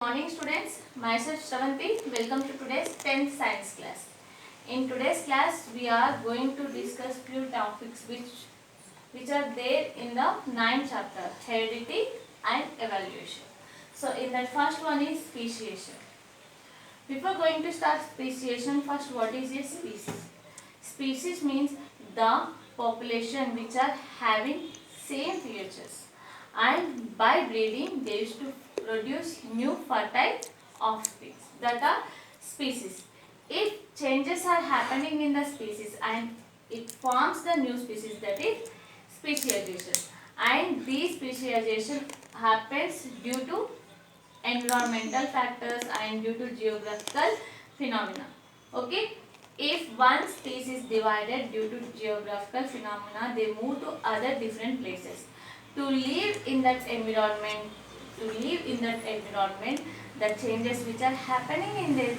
Morning students, myself Shravanti. Welcome to today's 10th science class. In today's class we are going to discuss few topics which are there in the 9th chapter, heredity and evaluation. So in that first one is speciation. Before going to start speciation, first what is a species? Species means the population which are having same features, and by breeding they used to produce new fertile offspring, that are species. If changes are happening in the species and it forms the new species, that is speciation, and this speciation happens due to environmental factors and due to geographical phenomena. Okay, if one species divided due to geographical phenomena, they move to other different places to live in that environment. The changes which are happening in their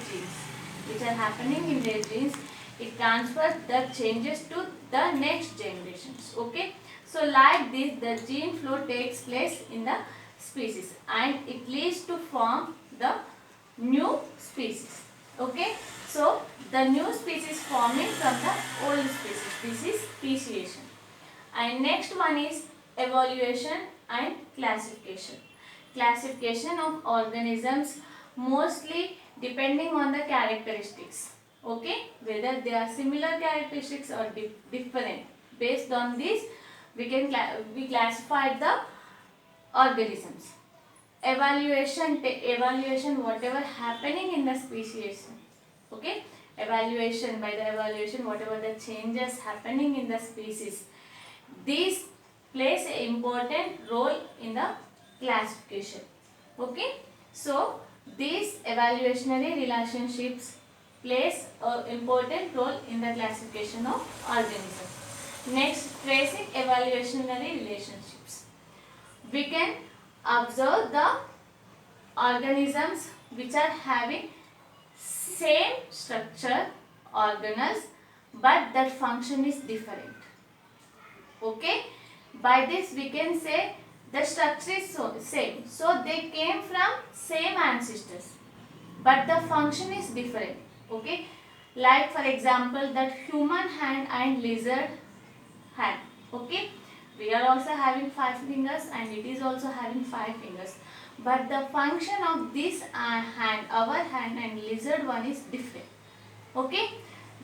genes, it transfers the changes to the next generations. Okay, so like this, the gene flow takes place in the species and it leads to form the new species. Okay, so the new species forming from the old species, this is speciation. And next one is evaluation and classification. Classification of organisms, mostly depending on the characteristics. Okay, whether they are similar characteristics or different. Based on this, we classify the organisms. Evaluation whatever happening in the speciation. Okay, by the evaluation whatever the changes happening in the species, these plays an important role in the classification. Okay, so these evaluationary relationships plays an important role in the classification of organisms. Next, tracing evaluationary relationships. We can observe the organisms which are having same structure, organelles, but that function is different. Okay, by this we can say the structure is same, so they came from same ancestors, but the function is different. Okay, like for example that human hand and lizard hand. Okay, we are also having 5 fingers and it is also having 5 fingers, but the function of this hand, our hand and lizard one is different. Okay,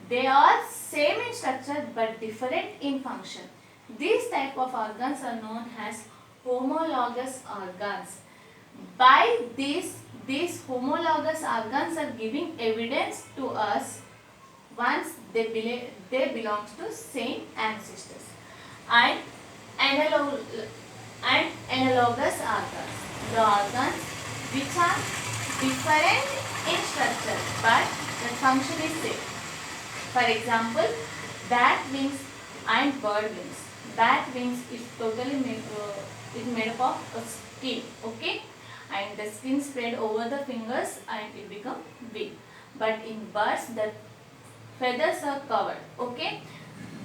they are same in structure but different in function. These type of organs are known as homologous organs. By this, these homologous organs are giving evidence to us once they belong to same ancestors. And analogous organs, the organs which are different in structure but the function is same. For example, bat wings and bird wings. Bat wings is totally made up of skin. Okay, and the skin spread over the fingers and it become wing. But in birds, the feathers are covered. Okay,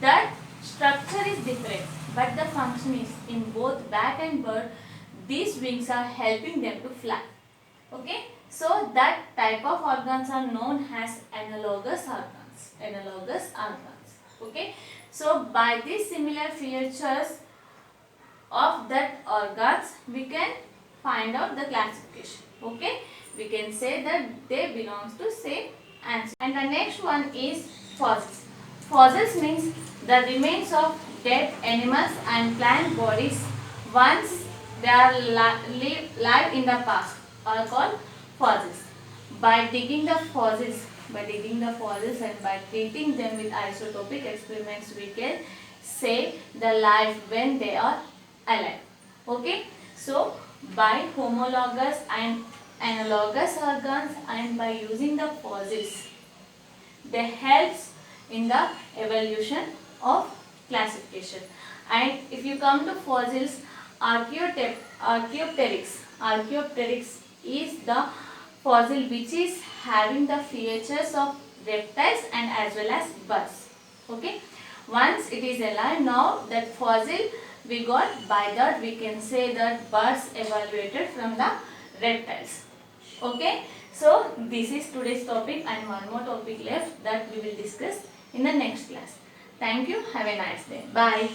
that structure is different, but the function is in both bat and bird. These wings are helping them to fly. Okay, so that type of organs are known as analogous organs. Okay, so by these similar features of that organs, we can find out the classification. Okay, we can say that they belongs to same ancestor. And the next one is fossils. Fossils means the remains of dead animals and plant bodies once they are live in the past are called fossils. By digging the fossils and by treating them with isotopic experiments, we can say the life when they are alive. Okay, so by homologous and analogous organs and by using the fossils, they helps in the evolution of classification. And if you come to fossils, Archaeopteryx is the fossil which is having the features of reptiles and as well as birds. Okay, once it is alive, now that fossil we got, by that we can say that birds evaluated from the reptiles. Okay, so this is today's topic and one more topic left that we will discuss in the next class. Thank you. Have a nice day. Bye.